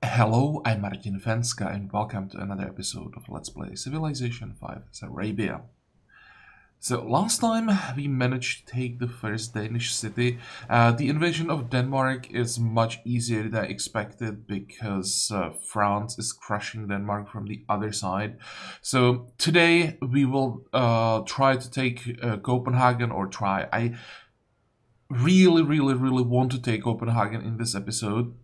Hello, I'm Martin Fencka and welcome to another episode of Let's Play Civilization 5 Arabia. So last time we managed to take the first Danish city. The invasion of Denmark is much easier than expected because France is crushing Denmark from the other side. So today we will try to take Copenhagen, or try. I really want to take Copenhagen in this episode,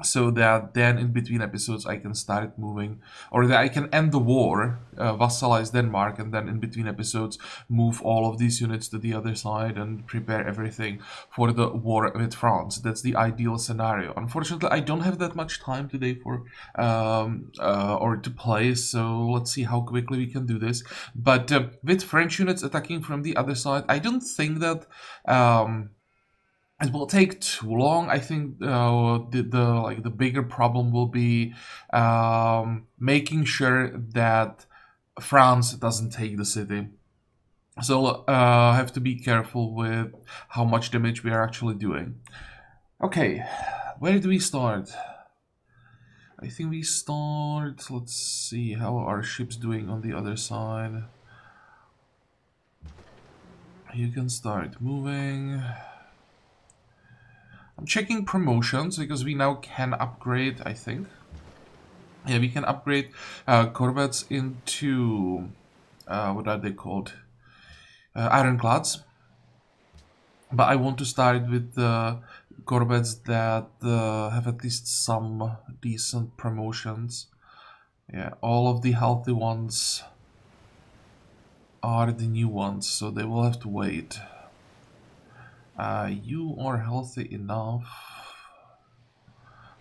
so that then in between episodes I can start moving, or that I can end the war, vassalize Denmark, and then in between episodes move all of these units to the other side and prepare everything for the war with France. That's the ideal scenario. Unfortunately, I don't have that much time today for or to play, so let's see how quickly we can do this. But with French units attacking from the other side, I don't think that it will take too long. I think the bigger problem will be making sure that France doesn't take the city. So have to be careful with how much damage we are actually doing. Okay, where do we start? I think we start. Let's see how our ship's doing on the other side. You can start moving. I'm checking promotions because we now can upgrade, I think. Yeah, we can upgrade corvettes into, what are they called? Ironclads. But I want to start with the corvettes that have at least some decent promotions. Yeah, all of the healthy ones are the new ones, so they will have to wait. You are healthy enough.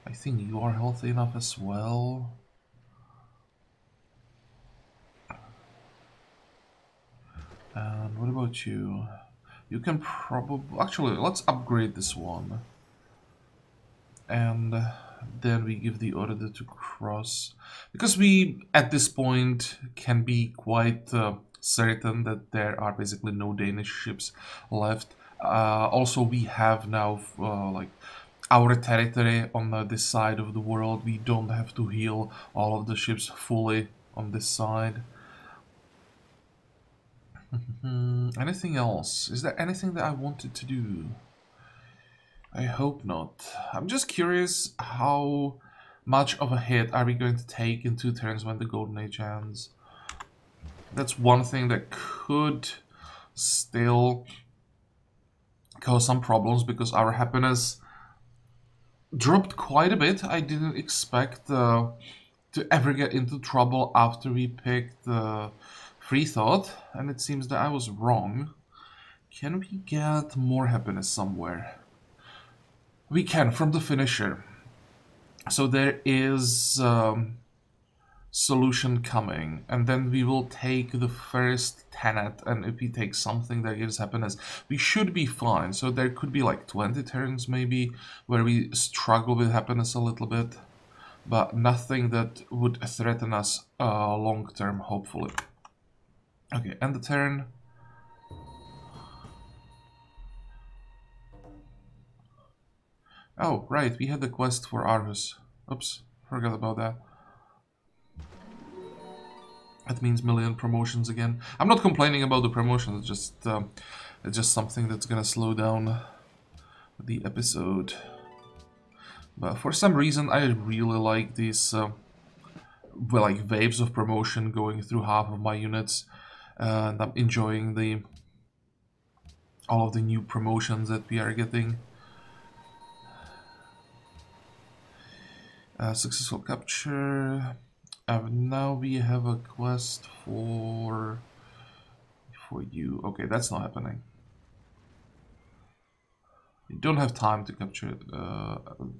I think you are healthy enough as well. And what about you? You can probably... Actually, let's upgrade this one. And then we give the order to cross. Because we, at this point, can be quite certain that there are basically no Danish ships left. Also, we have now, like, our territory on this side of the world. We don't have to heal all of the ships fully on this side. Anything else? Is there anything that I wanted to do? I hope not. I'm just curious, how much of a hit are we going to take in 2 turns when the Golden Age ends? That's one thing that could still cause some problems, because our happiness dropped quite a bit. I didn't expect to ever get into trouble after we picked Free Thought, and it seems that I was wrong. Can we get more happiness somewhere? We can, from the finisher. So there is solution coming, and then we will take the first tenet, and if we take something that gives happiness, we should be fine. So there could be like 20 turns maybe where we struggle with happiness a little bit, but nothing that would threaten us long term, hopefully. Okay, end the turn. Oh, right, we had the quest for Arhus. Oops, forgot about that. That means million promotions again. I'm not complaining about the promotions, it's just something that's gonna slow down the episode. But for some reason, I really like these well, like waves of promotion going through half of my units, and I'm enjoying all of the new promotions that we are getting. Successful capture. Now we have a quest for you. Okay, that's not happening. You don't have time to capture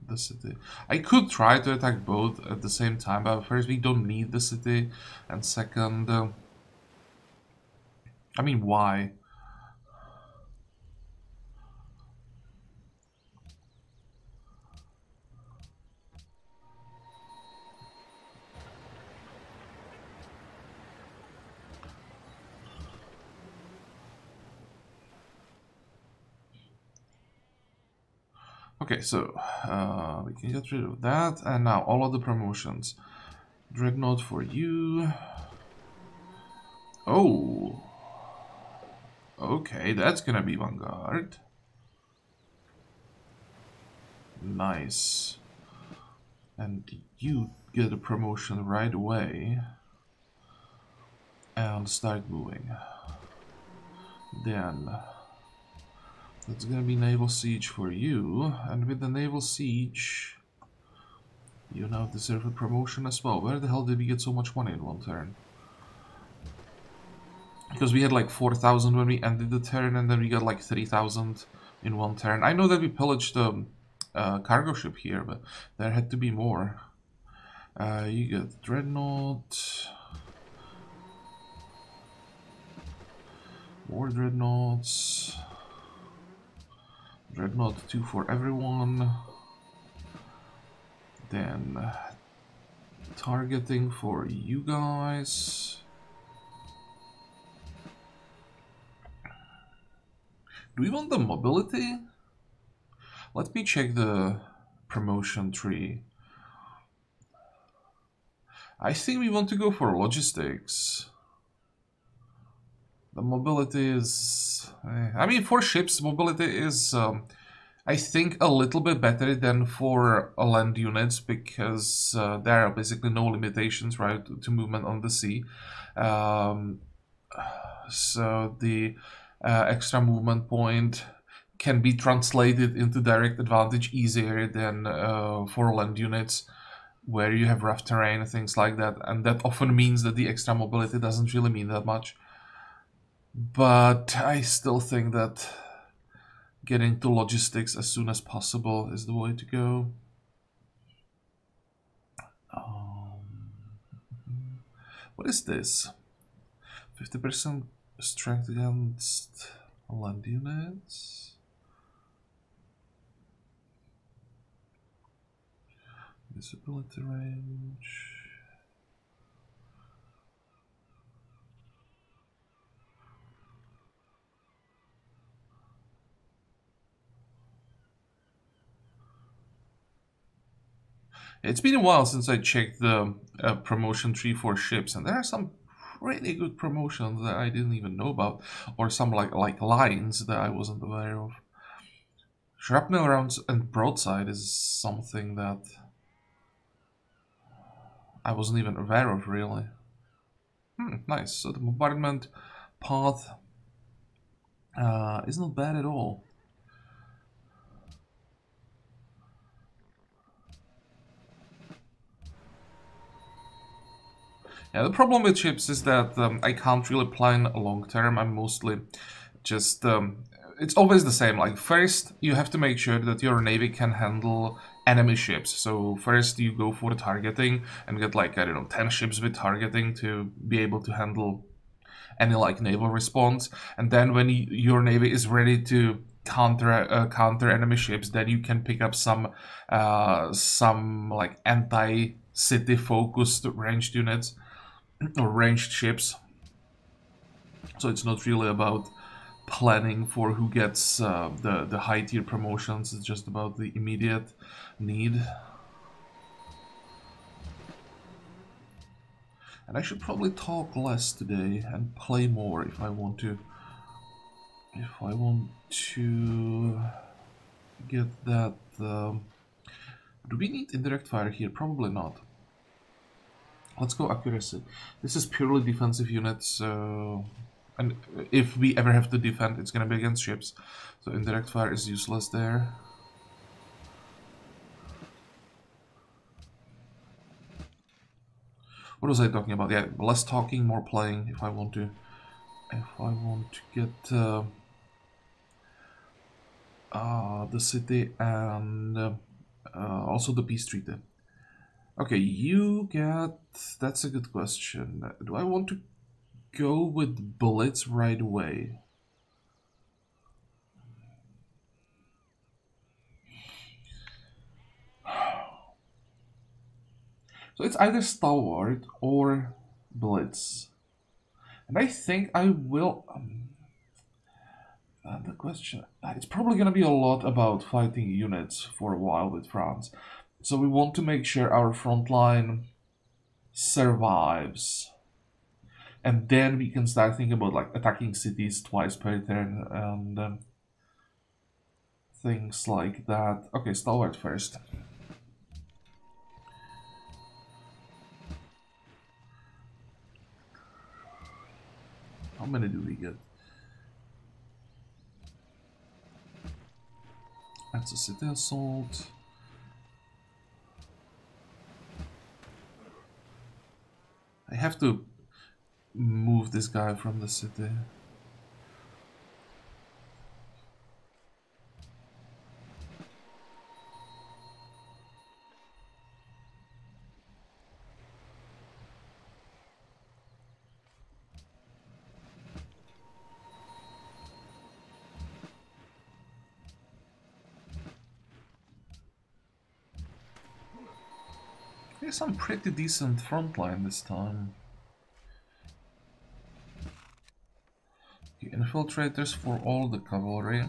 the city. I could try to attack both at the same time, but first we don't need the city, and second, I mean, why? Okay, so we can get rid of that, and now all of the promotions. Dreadnought for you. Oh, okay, that's gonna be Vanguard. Nice. And you get a promotion right away and start moving. Then that's gonna be naval siege for you, and with the naval siege, you now deserve a promotion as well. Where the hell did we get so much money in one turn? Because we had like 4,000 when we ended the turn, and then we got like 3,000 in one turn. I know that we pillaged the cargo ship here, but there had to be more. You get Dreadnought. More Dreadnoughts. Dreadnought 2 for everyone. Then targeting for you guys. Do we want the mobility? Let me check the promotion tree. I think we want to go for logistics. The mobility is... I mean, for ships, mobility is, I think, a little bit better than for land units, because there are basically no limitations, right, to movement on the sea. So the extra movement point can be translated into direct advantage easier than for land units, where you have rough terrain and things like that, and that often means that the extra mobility doesn't really mean that much. But I still think that getting to logistics as soon as possible is the way to go. What is this? 50% strength against land units? Visibility range. It's been a while since I checked the promotion tree for ships, and there are some pretty good promotions that I didn't even know about, or some like lines that I wasn't aware of. Shrapnel rounds and broadside is something that I wasn't even aware of, really. Nice. So the bombardment path is not bad at all. Yeah, the problem with ships is that I can't really plan long term. I'm mostly just... it's always the same. Like, first, you have to make sure that your navy can handle enemy ships. So first you go for the targeting and get like, I don't know, 10 ships with targeting to be able to handle any like naval response. And then when your navy is ready to counter enemy ships, then you can pick up some like anti-city focused ranged units or ranged ships. So it's not really about planning for who gets the high tier promotions. It's just about the immediate need. And I should probably talk less today and play more if I want to. If I want to get that. Do we need indirect fire here? Probably not. Let's go accuracy. This is purely defensive units, so... And if we ever have to defend, it's gonna be against ships. So indirect fire is useless there. What was I talking about? Yeah, less talking, more playing if I want to. If I want to get the city and also the peace treaty. Okay, you get... That's a good question. Do I want to go with Blitz right away? So it's either Stalwart or Blitz. And I think I will... And the question, it's probably going to be a lot about fighting units for a while with France. So we want to make sure our front line survives. And then we can start thinking about like attacking cities twice per turn and things like that. Okay, stalwart first. How many do we get? That's a city assault. I have to move this guy from the city. There's some pretty decent front line this time. Okay, infiltrators for all the cavalry.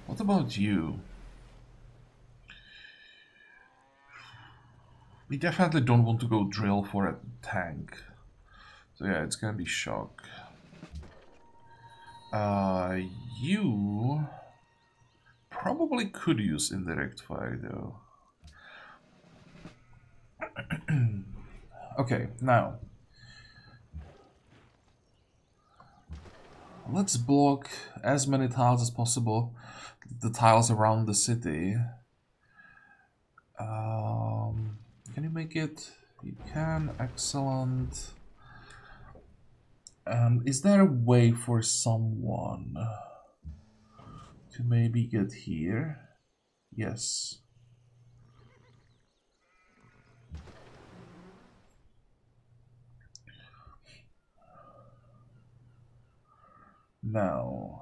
What about you? We definitely don't want to go drill for a tank. So yeah, it's gonna be shock. You probably could use indirect fire though. Okay, now let's block as many tiles as possible. The tiles around the city. Can you make it? You can. Excellent. Is there a way for someone to maybe get here? Yes. Now.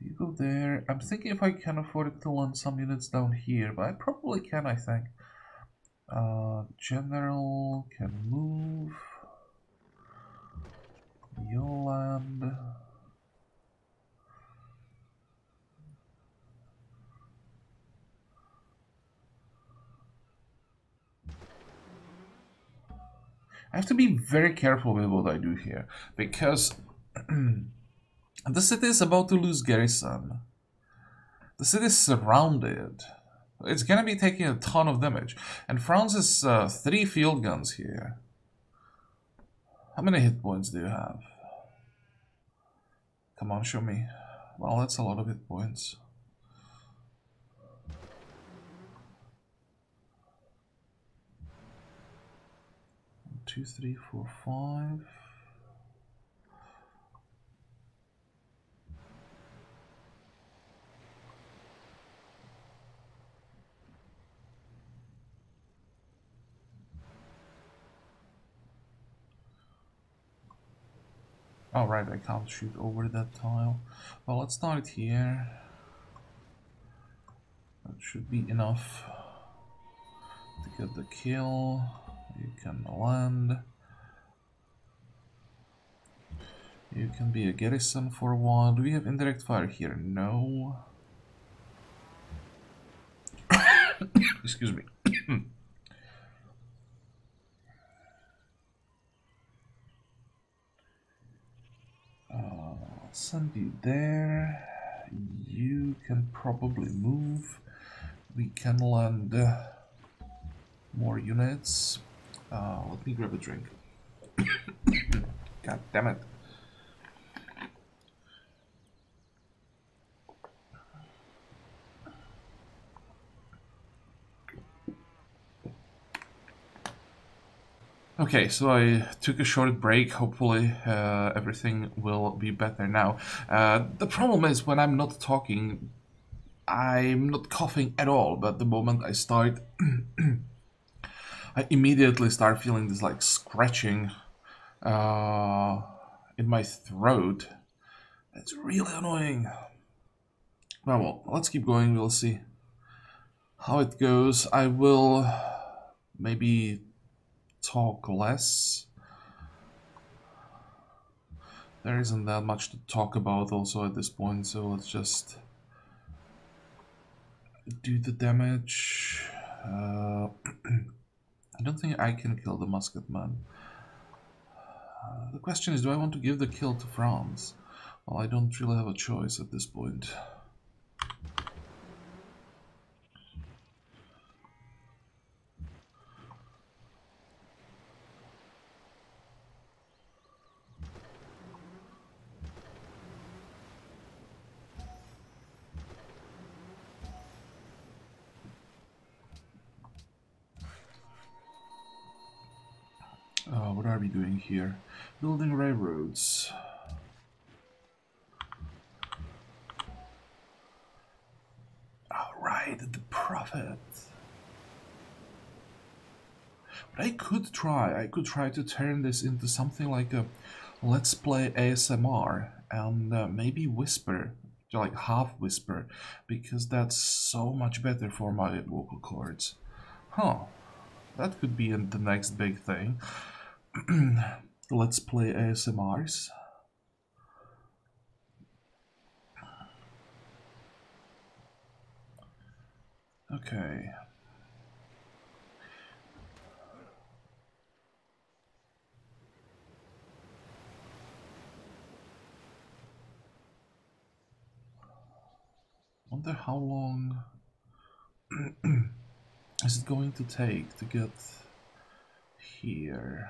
You go there. I'm thinking if I can afford it to land some units down here, but I probably can, I think. General can move. You'll land. I have to be very careful with what I do here, because the city is about to lose garrison. The city is surrounded. It's gonna be taking a ton of damage. And France is 3 field guns here. How many hit points do you have? Come on, show me. Well, that's a lot of hit points. Two, three, four, five. Oh, right, I can't shoot over that tile. Well, let's start here. That should be enough to get the kill. You can land. You can be a garrison for a while. Do we have indirect fire here? No. Excuse me. Send you there. You can probably move. We can land more units. Let me grab a drink. God damn it. Okay, so I took a short break. Hopefully, everything will be better now. The problem is when I'm not talking, I'm not coughing at all. But the moment I start, I immediately start feeling this like scratching in my throat. It's really annoying. Well, let's keep going. We'll see how it goes. I will maybe talk less. There isn't that much to talk about also at this point, so let's just do the damage. I don't think I can kill the musketman. The question is, do I want to give the kill to France? Well, I don't really have a choice at this point. What are we doing here? Building railroads. Alright, the prophet. But I could try to turn this into something like a let's play ASMR and maybe whisper, like half whisper, because that's so much better for my vocal cords. Huh, that could be the next big thing. Let's play ASMRs. Okay. Wonder how long is it going to take to get here?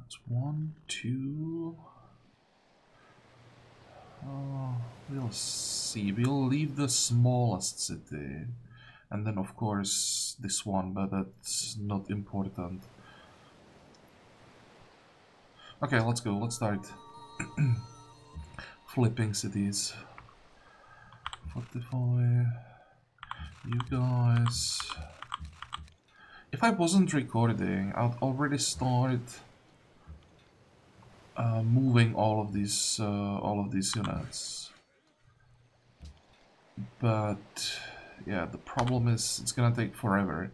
It's 1, 2. We'll see. We'll leave the smallest city. And then, of course, this one, but that's not important. Okay, let's go. Let's start flipping cities. 45. You guys. If I wasn't recording, I'd already start moving all of these units. But yeah, the problem is it's gonna take forever.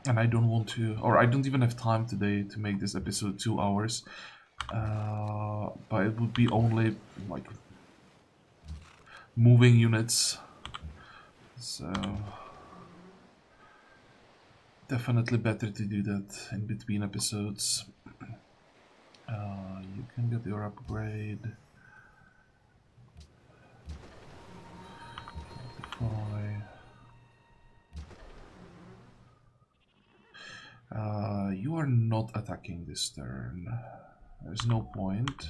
And I don't want to, or I don't even have time today to make this episode 2 hours. But it would be only like moving units. So definitely better to do that in between episodes. You can get your upgrade. 45. You are not attacking this turn. There's no point.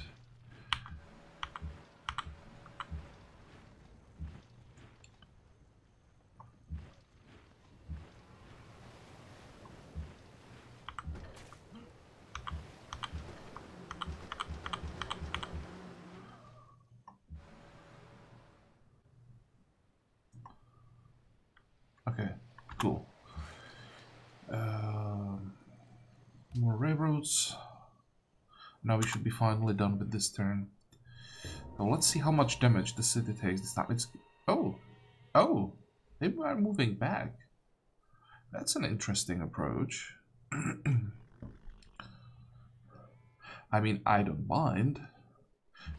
Okay, cool. More railroads. Now we should be finally done with this turn. So let's see how much damage the city takes this time. It's oh, they are moving back. That's an interesting approach. I mean, I don't mind.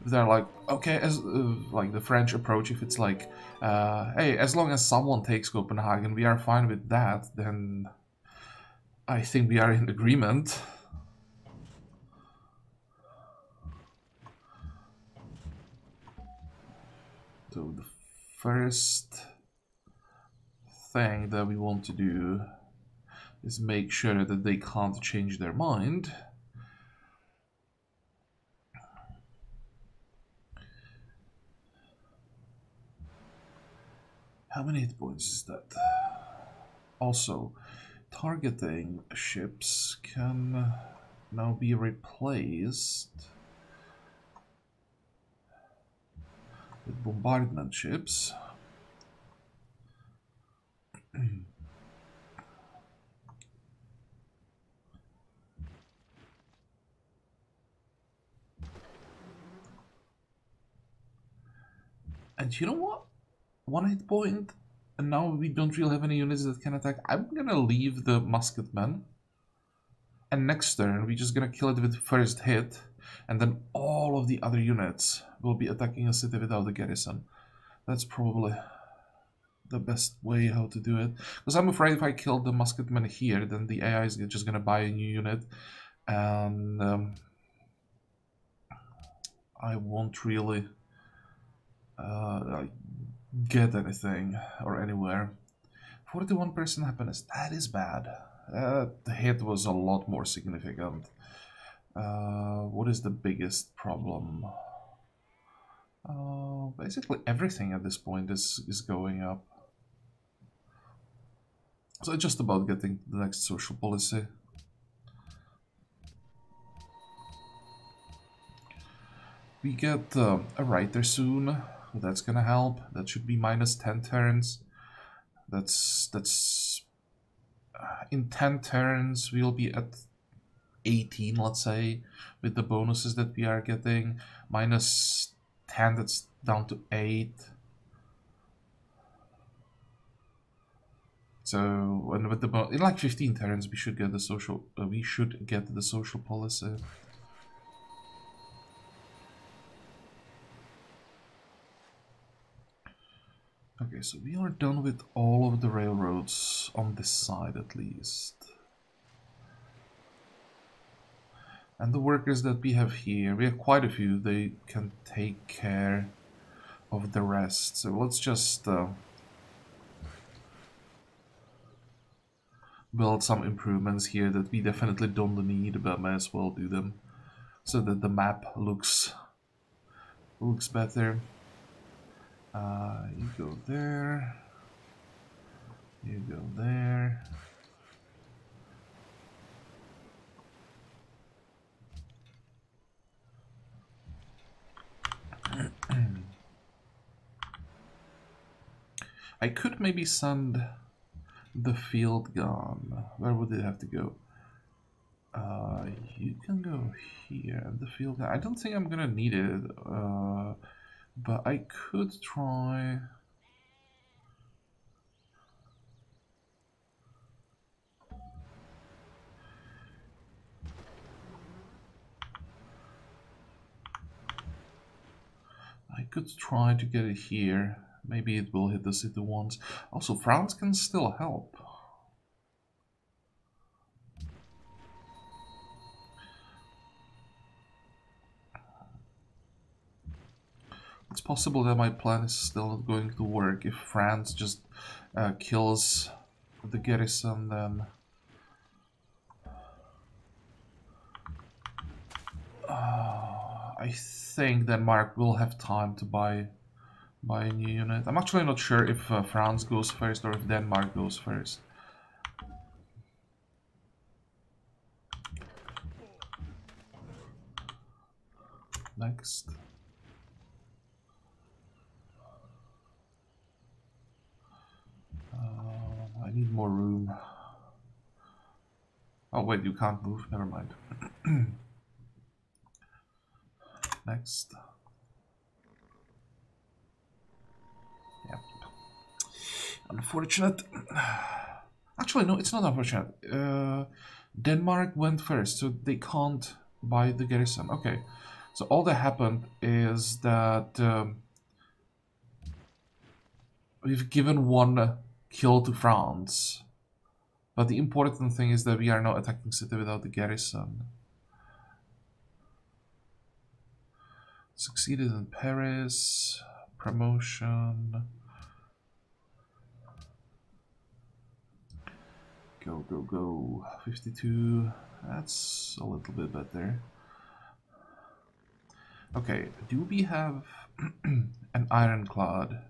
If they're like, okay, as like the French approach, if it's like, hey, as long as someone takes Copenhagen, we are fine with that, then I think we are in agreement. So the first thing that we want to do is make sure that they can't change their mind. How many hit points is that? Also, targeting ships can now be replaced with bombardment ships. And you know what? 1 hit point, and now we don't really have any units that can attack. I'm gonna leave the musketmen, and next turn we're just gonna kill it with first hit, and then all of the other units will be attacking a city without a garrison. That's probably the best way how to do it, because I'm afraid if I kill the musketmen here, then the AI is just gonna buy a new unit, and I won't really get anything or anywhere. 41% happiness, that is bad. The hit was a lot more significant. What is the biggest problem? Basically everything at this point is going up. So it's just about getting the next social policy. We get a writer soon. That's gonna help. That should be minus 10 turns. That's in 10 turns we'll be at 18, let's say, with the bonuses that we are getting. Minus 10, that's down to 8. So, and with the in like 15 turns, we should get the social. We should get the social policy. Okay, so we are done with all of the railroads on this side, at least. And the workers that we have here, we have quite a few. They can take care of the rest. So let's just build some improvements here that we definitely don't need, but might as well do them so that the map looks better. You go there. You go there. I could maybe send the field gun. Where would it have to go? You can go here. And the field gun. I don't think I'm gonna need it. But I could try. I could try to get it here. Maybe it will hit the city once. Also, France can still help. It's possible that my plan is still not going to work. If France just kills the garrison, then I think Denmark will have time to buy a new unit. I'm actually not sure if France goes first or if Denmark goes first. Next. I need more room. Oh wait, you can't move, never mind. Next. Yep. Unfortunate. Actually, no, it's not unfortunate. Denmark went first, so they can't buy the garrison. Okay, so all that happened is that we've given one kill to France. But the important thing is that we are not attacking city without the garrison. Succeeded in Paris. Promotion. Go, go, go. 52. That's a little bit better. Okay, do we have an ironclad?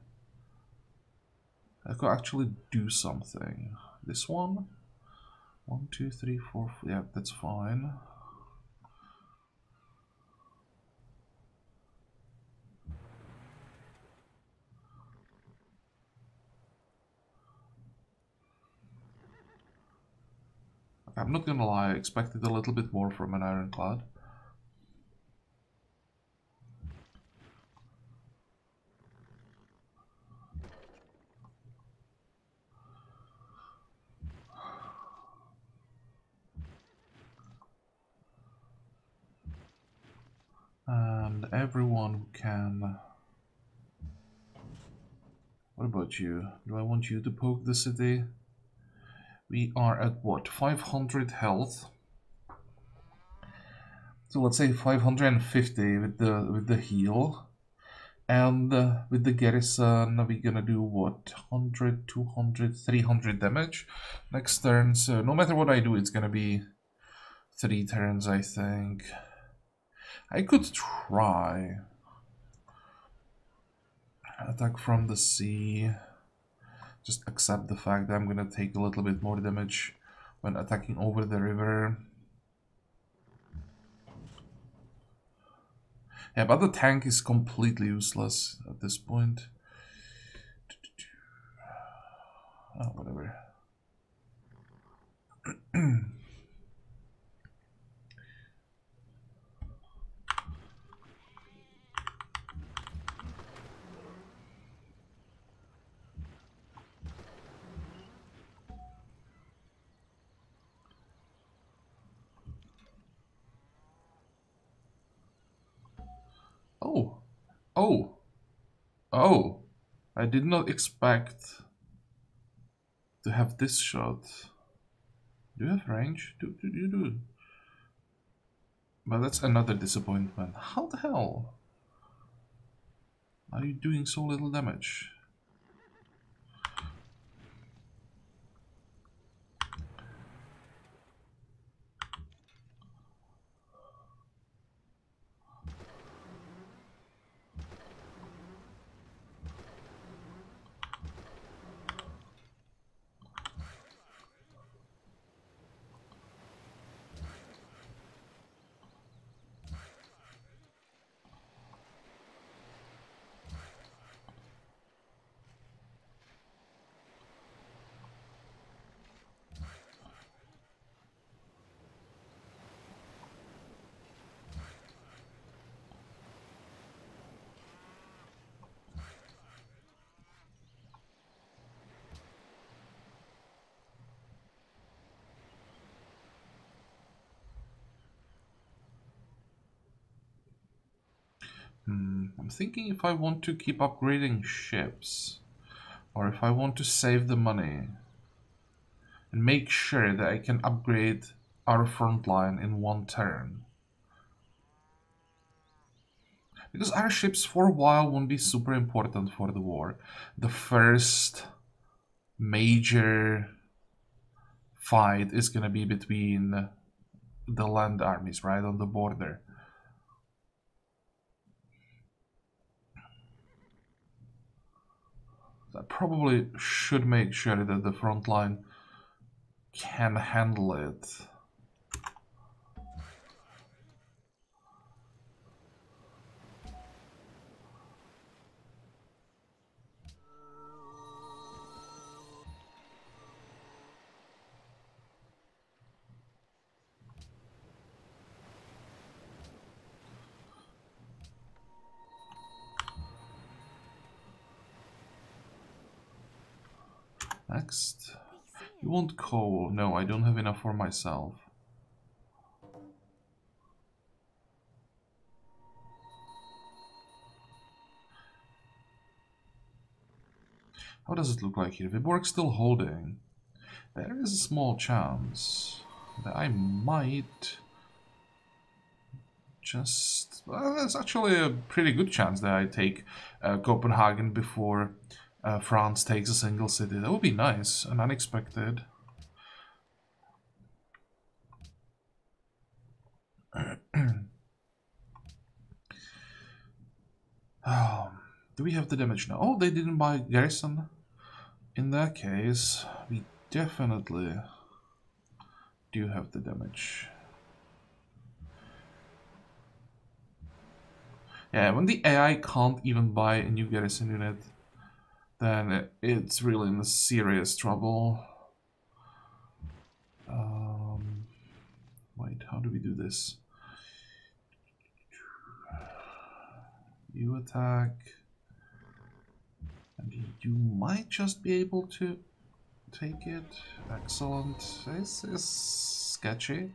I could actually do something. This one? 1, 2, 3, 4. Yeah, that's fine. I'm not gonna lie, I expected a little bit more from an ironclad. And everyone who can... What about you? Do I want you to poke the city? We are at what? 500 health. So let's say 550 with the heal. And with the garrison, we're gonna do what? 100, 200, 300 damage next turn. So no matter what I do, it's gonna be 3 turns, I think. I could try. Attack from the sea. Just accept the fact that I'm gonna take a little bit more damage when attacking over the river. Yeah, but the tank is completely useless at this point. Oh, whatever. Oh, oh, oh. I did not expect to have this shot. Do you have range? You do. But that's another disappointment. How the hell are you doing so little damage? I'm thinking if I want to keep upgrading ships, or if I want to save the money and make sure that I can upgrade our front line in one turn. Because our ships for a while won't be super important for the war. The first major fight is gonna be between the land armies, right, on the border. I probably should make sure that the front line can handle it. Next. You want coal? No, I don't have enough for myself. How does it look like here? Viborg's still holding. There is a small chance that I might just... Well, there's actually a pretty good chance that I take Copenhagen before France takes a single city. That would be nice and unexpected. Do we have the damage now? Oh, they didn't buy garrison. In that case, we definitely do have the damage. Yeah, when the AI can't even buy a new garrison unit, then it's really in serious trouble. Wait, how do we do this? You attack, and you might just be able to take it. Excellent. This is sketchy.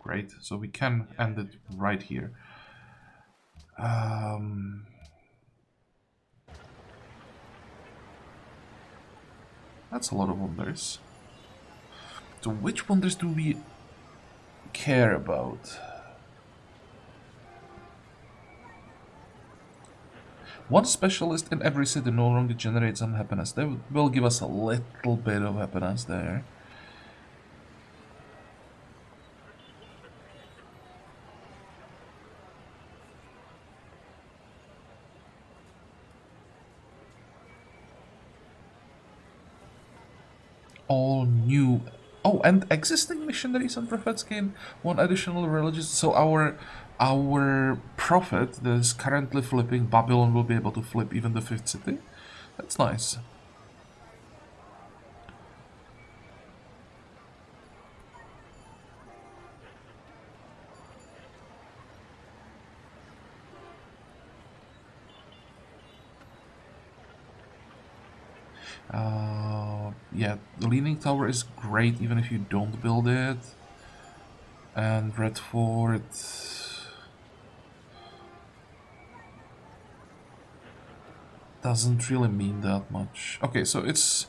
Great, so we can end it right here. That's a lot of wonders. So which wonders do we care about? One specialist in every city no longer generates unhappiness. They will give us a little bit of happiness there. All new. Oh, and existing missionaries and prophets gain one additional religious. So our prophet that is currently flipping Babylon will be able to flip even the 5th city. That's nice. Yeah, the Leaning Tower is great even if you don't build it. And Red Fort doesn't really mean that much. Okay, so it's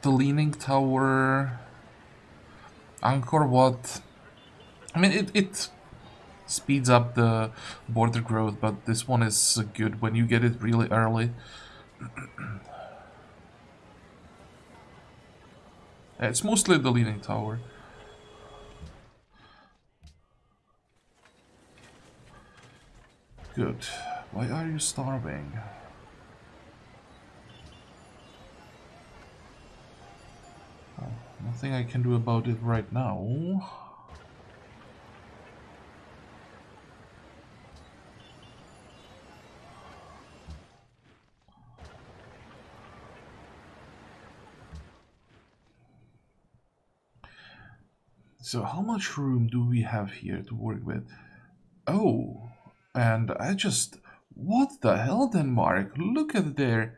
the Leaning Tower, Angkor Wat. I mean, it speeds up the border growth, but this one is good when you get it really early. It's mostly the Leaning Tower. Good. Why are you starving? Oh, nothing I can do about it right now. So how much room do we have here to work with? Oh, and I just... What the hell, Denmark? Look at their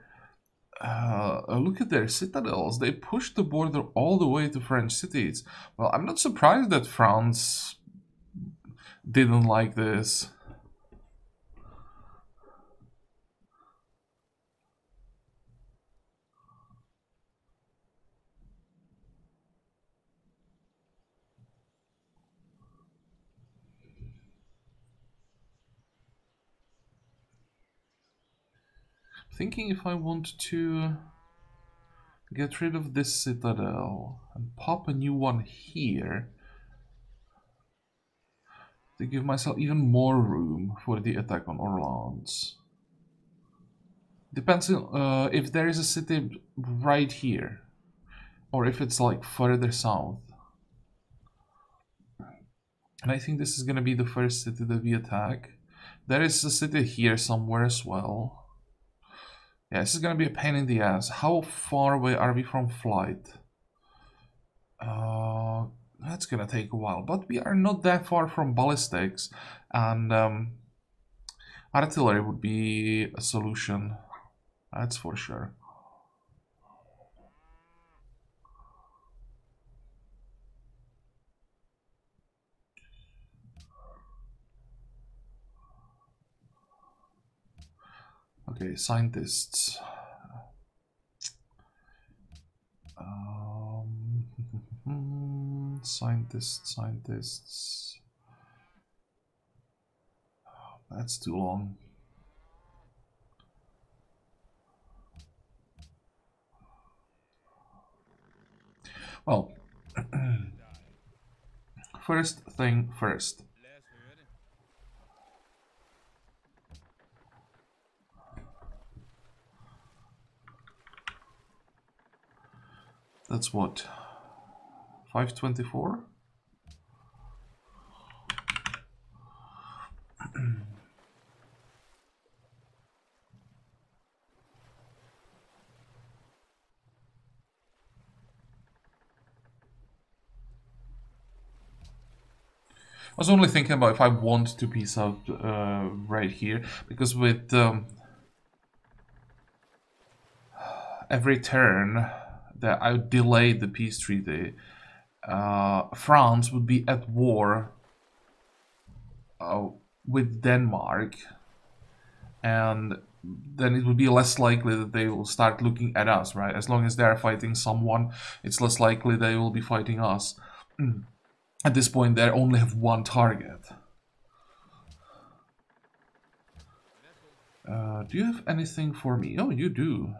citadels. They pushed the border all the way to French cities. Well, I'm not surprised that France didn't like this. Thinking if I want to get rid of this citadel and pop a new one here to give myself even more room for the attack on Orleans. Depends on if there is a city right here or if it's like further south. And I think this is gonna be the first city that we attack. There is a city here somewhere as well. Yeah, this is gonna be a pain in the ass. How far away are we from flight? That's gonna take a while, but we are not that far from ballistics, and artillery would be a solution. That's for sure. Okay, scientists. Scientists. That's too long. Well, first thing first. That's what? 524? I was only thinking about if I want to piece out right here, because with every turn that I delayed the peace treaty, France would be at war with Denmark, and then it would be less likely that they will start looking at us, right? As long as they're fighting someone, it's less likely they will be fighting us. At this point, they only have one target. Do you have anything for me? Oh, you do.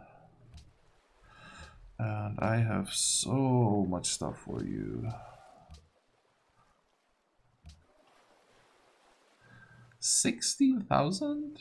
And I have so much stuff for you. 16,000?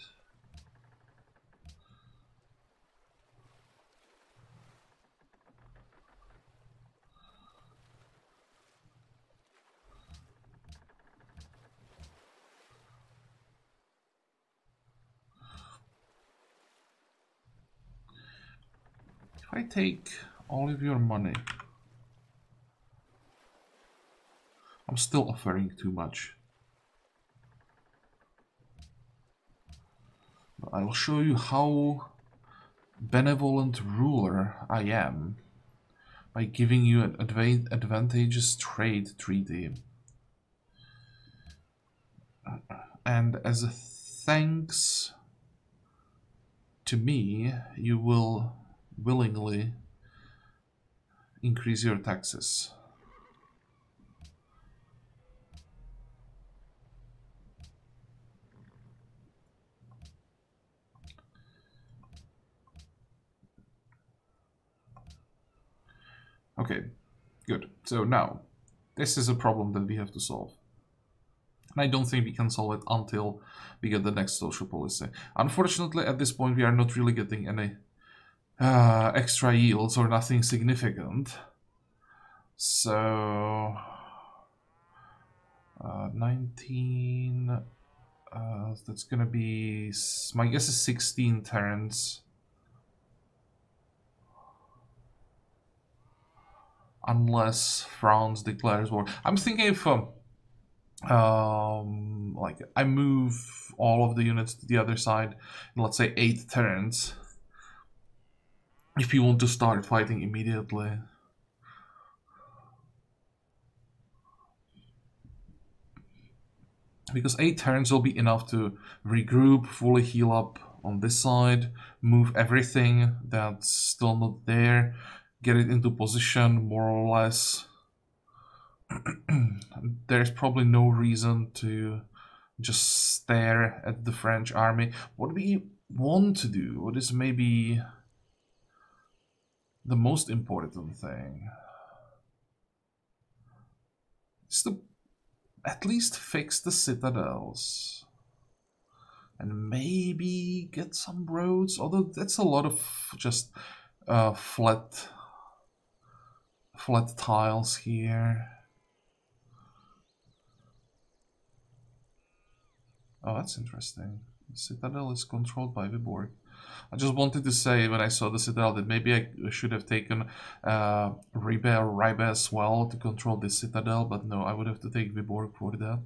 If I take all of your money, I'm still offering too much. I will show you how benevolent ruler I am by giving you an advantageous trade treaty. And as a thanks to me, you will willingly increase your taxes. Okay, good. So now, this is a problem that we have to solve. And I don't think we can solve it until we get the next social policy. Unfortunately, at this point, we are not really getting any extra yields or nothing significant. So, 19, that's gonna be, my guess is 16 turns. Unless France declares war. I'm thinking if like I move all of the units to the other side in, let's say, 8 turns. If you want to start fighting immediately. Because 8 turns will be enough to regroup, fully heal up on this side, move everything that's still not there, get it into position, more or less. There's probably no reason to just stare at the French army. What we want to do, what is maybe the most important thing, is to at least fix the citadels. And maybe get some roads, although that's a lot of just flat tiles here. Oh, that's interesting. The citadel is controlled by Viborg. I just wanted to say when I saw the citadel that maybe I should have taken Ribe or Ribe as well to control this citadel, but no, I would have to take Viborg for that.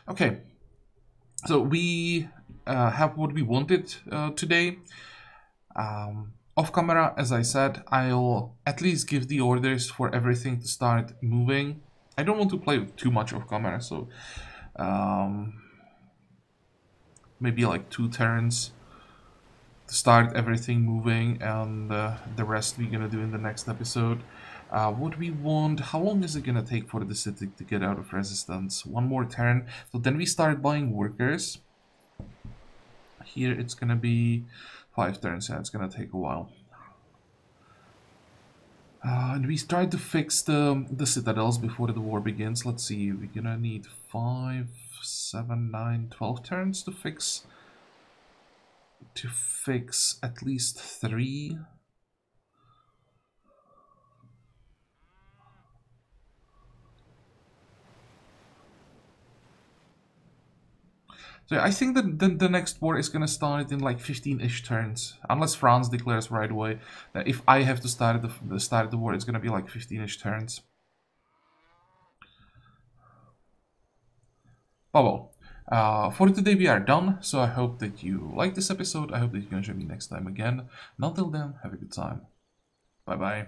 Okay, so we have what we wanted today. Off camera, as I said, I'll at least give the orders for everything to start moving. I don't want to play too much off camera, so maybe like 2 turns to start everything moving, and the rest we're gonna do in the next episode. What we want, how long is it gonna take for the city to get out of resistance? 1 more turn, so then we start buying workers. Here it's gonna be 5 turns, and it's gonna take a while. And we tried to fix the citadels before the war begins. Let's see, we're gonna need 5, 7, 9, 12 turns to fix at least 3. So I think that the next war is gonna start in like 15-ish turns, unless France declares right away. That if I have to start the war, it's gonna be like 15-ish turns. But well, for today we are done. So I hope that you like this episode. I hope that you can join me next time again. And until then, have a good time. Bye bye.